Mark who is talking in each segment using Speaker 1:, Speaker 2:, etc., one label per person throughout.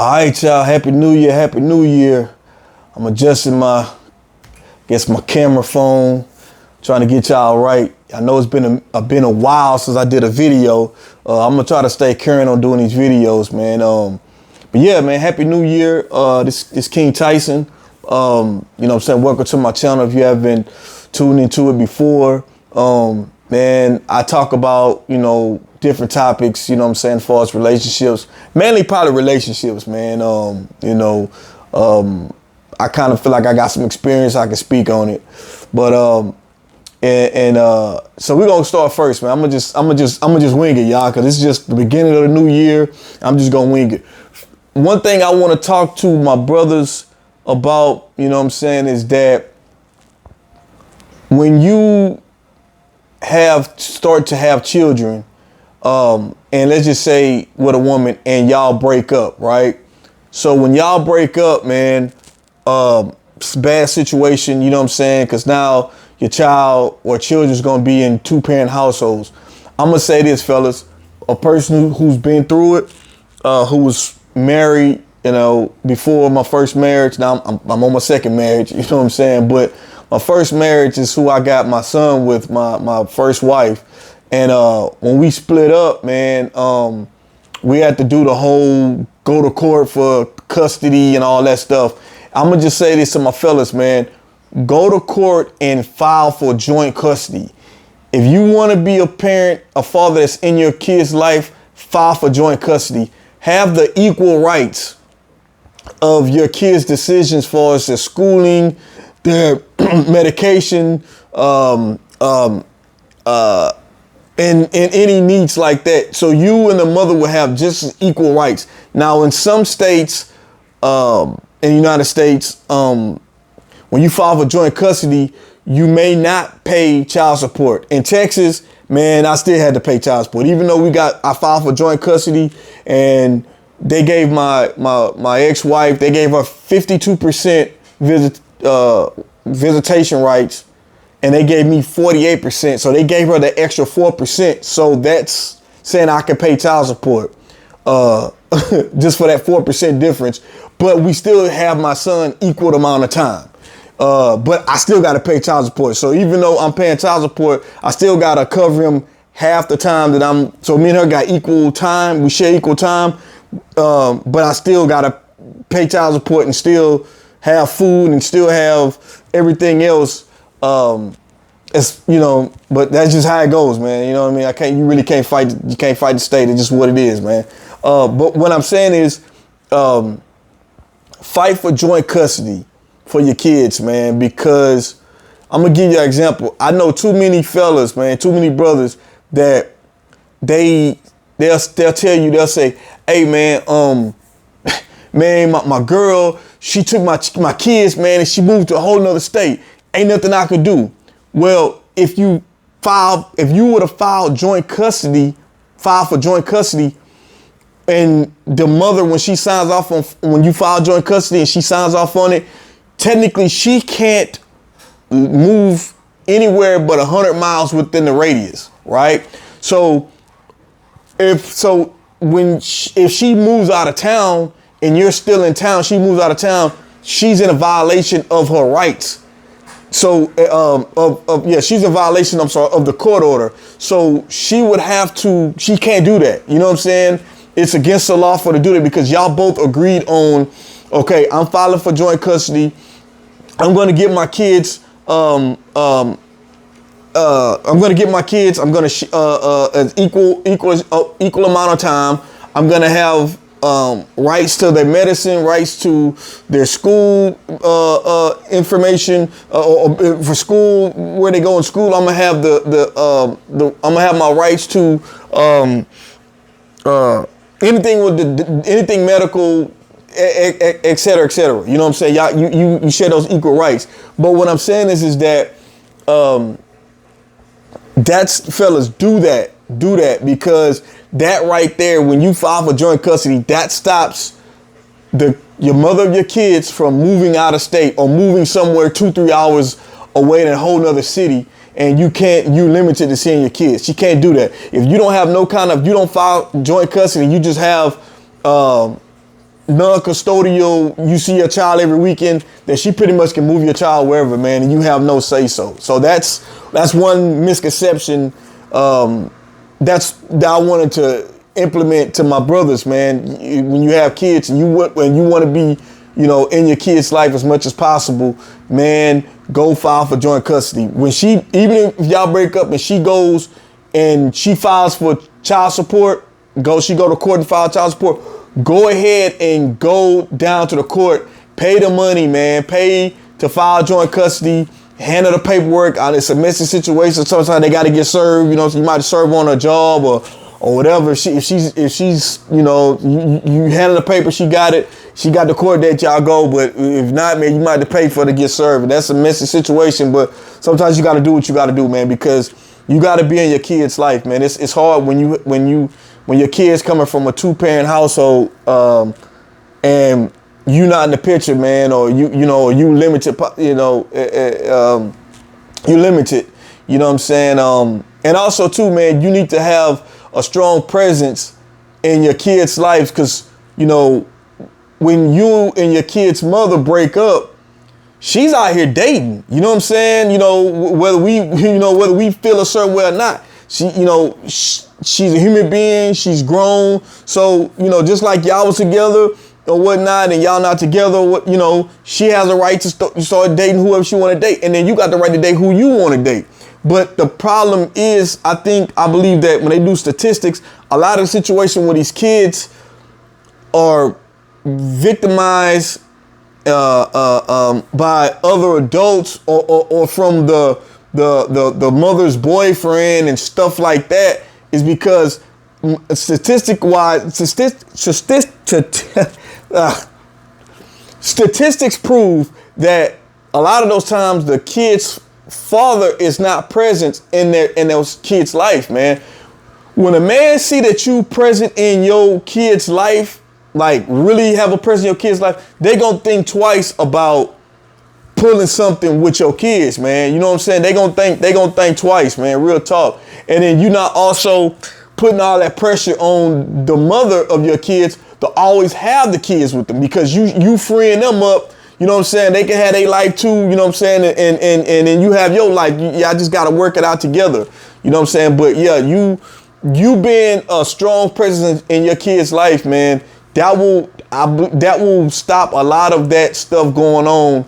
Speaker 1: All right, y'all. Happy New Year. Happy New Year. I'm adjusting my camera phone, trying to get y'all right. I know it's been a while since I did a video. I'm gonna try to stay current on doing these videos, man. But yeah, man. Happy New Year. This King Tyson. You know what I'm saying? Welcome to my channel. If you haven't tuned into it before, man, I talk about, different topics, you know what I'm saying, as far as relationships, mainly probably relationships, man. I kind of feel like I got some experience, I can speak on it. But so we're gonna start first, man. I'm gonna just wing it, y'all, because it's just the beginning of the new year. I'm just gonna wing it. One thing I want to talk to my brothers about, you know what I'm saying, is that when you start to have children, and let's just say with a woman and y'all break up, right? So when y'all break up, man, it's a bad situation, you know what I'm saying? Because now your child or children's gonna be in two-parent households. I'm gonna say this, fellas, a person who's been through it, who was married, before my first marriage. Now I'm on my second marriage, you know what I'm saying? But my first marriage is who I got my son with, my first wife. And when we split up, man, we had to do the whole go to court for custody and all that stuff. I'm going to just say this to my fellas, man. Go to court and file for joint custody. If you want to be a parent, a father that's in your kid's life, file for joint custody. Have the equal rights of your kids' decisions as far as their schooling, their medication, and any needs like that. So you and the mother will have just equal rights. Now, in some states, in the United States, when you file for joint custody, you may not pay child support. In Texas, man, I still had to pay child support, even though I filed for joint custody, and they gave my ex-wife, they gave her 52% visitation rights, and they gave me 48%. So they gave her the extra 4%. So that's saying I can pay child support just for that 4% difference. But we still have my son equal amount of time. But I still got to pay child support. So even though I'm paying child support, I still got to cover him half the time that so me and her got equal time. We share equal time. But I still got to pay child support and still have food and still have everything else. But that's just how it goes, man. You know what I mean? You really can't fight the state. It's just what it is, man. But what I'm saying is, fight for joint custody for your kids, man, because I'm going to give you an example. I know too many fellas, man, too many brothers that they'll tell you, they'll say, hey, man, man, my girl, she took my kids, man, and she moved to a whole nother state. Ain't nothing I could do. Well, if you would have filed joint custody, file for joint custody, and the mother, when she signs off when you file joint custody and she signs off on it, technically she can't move anywhere but 100 miles within the radius, right? So if she moves out of town and you're still in town, she moves out of town, she's in a violation of her rights. So, she's in violation, of the court order. So she can't do that. You know what I'm saying? It's against the law for her to do that because y'all both agreed on, okay, I'm filing for joint custody. I'm going to get my kids, an equal amount of time. I'm going to have rights to their medicine, rights to their school information, or for school where they go in school. I'm gonna have I'm gonna have my rights to anything medical, et cetera, et cetera. You know what I'm saying? Y'all, you share those equal rights. But what I'm saying is that fellas, do that because that right there, when you file for joint custody, that stops your mother of your kids from moving out of state or moving somewhere 2-3 hours away in a whole nother city, and you limited to seeing your kids. She can't do that. If you don't have you don't file joint custody, you just have non-custodial, you see your child every weekend, that she pretty much can move your child wherever, man, and you have no say so. So that's one misconception that I wanted to implement to my brothers, man. When you have kids and you want to be, in your kid's life as much as possible, man, go file for joint custody. Even if y'all break up and she goes and she files for child support, she go to court and file child support, go ahead and go down to the court, pay the money, man, pay to file joint custody, handle the paperwork. It's a messy situation. Sometimes they got to get served, so you might serve on a job or whatever. If she's, you handle the paper, she got it. She got the court date, y'all go. But if not, man, you might have to pay for it to get served. And that's a messy situation. But sometimes you got to do what you got to do, man, because you got to be in your kid's life, man. It's hard when your kid's coming from a 2-parent household, and you not in the picture, man, or you limited, you limited. You know what I'm saying? And also too, man, you need to have a strong presence in your kid's life, because when you and your kid's mother break up, she's out here dating. You know what I'm saying? Whether we feel a certain way or not, she's a human being. She's grown. So just like y'all was together or whatnot, and y'all not together, she has a right to start dating whoever she want to date, and then you got the right to date who you want to date. But the problem is, I believe that when they do statistics, a lot of the situation where these kids are victimized by other adults or from the mother's boyfriend and stuff like that is because statistics prove that a lot of those times the kid's father is not present in those kids' life, man. When a man see that you present in your kid's life, like really have a presence in your kid's life, they gonna think twice about pulling something with your kids, man. You know what I'm saying? They gonna think twice, man. Real talk. And then you're not also putting all that pressure on the mother of your kids to always have the kids with them, because you freeing them up. You know what I'm saying? They can have their life too, you know what I'm saying? And then you have your life. Y'all just got to work it out together. You know what I'm saying? But yeah, you being a strong presence in your kid's life, man, that will stop a lot of that stuff going on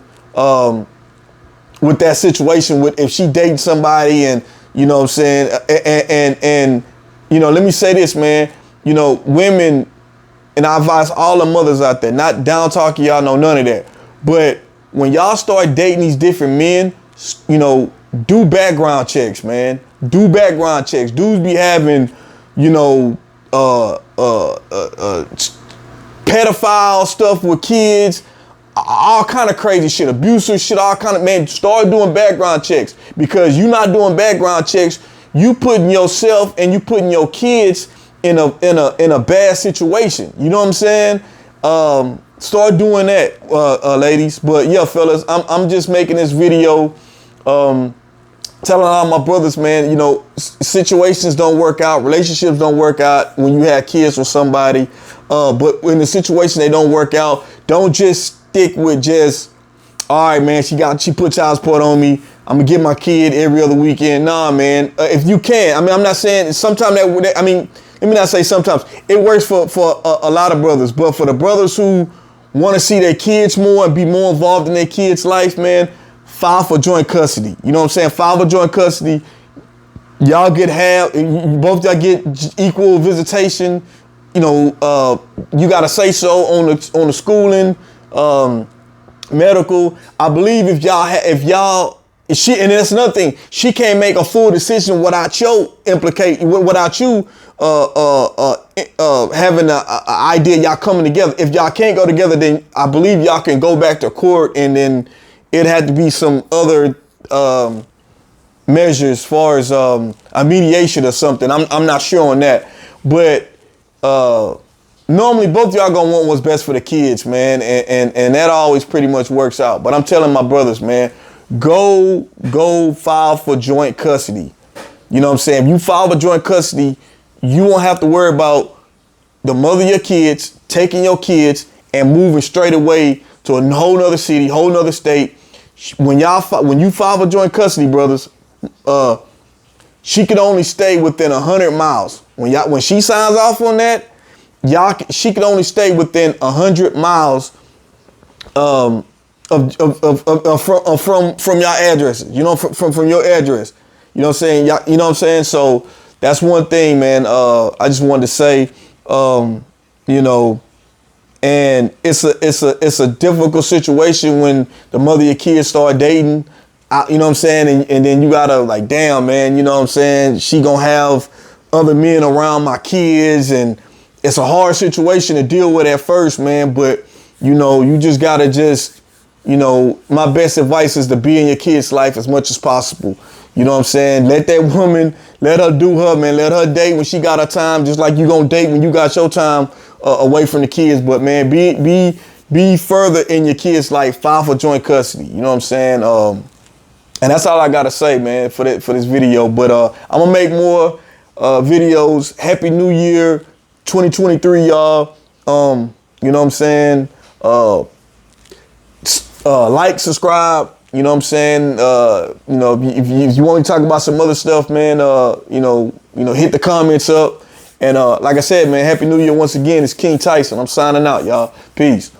Speaker 1: with that situation with if she dating somebody, and you know what I'm saying? And let me say this, man, women, and I advise all the mothers out there, not down talking y'all, know none of that. But when y'all start dating these different men, do background checks, man. Do background checks. Dudes be having, pedophile stuff with kids, all kind of crazy shit, abusive shit, all kind of, man, start doing background checks, because you not doing background checks, you putting yourself and you putting your kids in a bad situation. You know what I'm saying? Start doing that, ladies. But yeah, fellas, I'm just making this video, telling all my brothers, man, situations don't work out, relationships don't work out when you have kids with somebody. But when the situation they don't work out, don't just stick with just, all right, man, she put child support on me, I'm gonna get my kid every other weekend. Nah, man, if you can. I'm not saying sometimes let me not say sometimes. It works for a lot of brothers, but for the brothers who want to see their kids more and be more involved in their kids' life, man, file for joint custody. You know what I'm saying? File for joint custody. Y'all both y'all get equal visitation. You got to say so on the schooling, medical. I believe if y'all, and that's another thing, she can't make a full decision without you having an idea y'all coming together. If y'all can't go together, then I believe y'all can go back to court, and then it had to be some other measures as far as a mediation or something. I'm not sure on that, but normally both y'all gonna want what's best for the kids, man, and that always pretty much works out. But I'm telling my brothers, man, go file for joint custody. You know what I'm saying? If you file for joint custody, you won't have to worry about the mother of your kids taking your kids and moving straight away to a whole nother city, whole nother state. When you file for joint custody, brothers, she could only stay within 100 miles. When she signs off on that, she could only stay within 100 miles from y'all addresses. You know, from your address. You know what I'm saying? Y'all, you know what I'm saying? So that's one thing, man. I just wanted to say, you know, and it's a difficult situation when the mother of your kids start dating. You know what I'm saying? And then you gotta like, damn, man, you know what I'm saying? She gonna have other men around my kids, and it's a hard situation to deal with at first, man. But, you know, you just gotta you know, my best advice is to be in your kid's life as much as possible. You know what I'm saying? Let that woman, let her do her, man. Let her date when she got her time, just like you gonna date when you got your time away from the kids. But, man, be further in your kid's life. File for joint custody. You know what I'm saying? And that's all I gotta say, man, for this video. But I'm gonna make more videos. Happy New Year 2023, y'all. You know what I'm saying? Like, subscribe. You know what I'm saying? You know, if you want to talk about some other stuff, man, you know, hit the comments up. And like I said, man, Happy New Year once again. It's King Tyson. I'm signing out, y'all. Peace.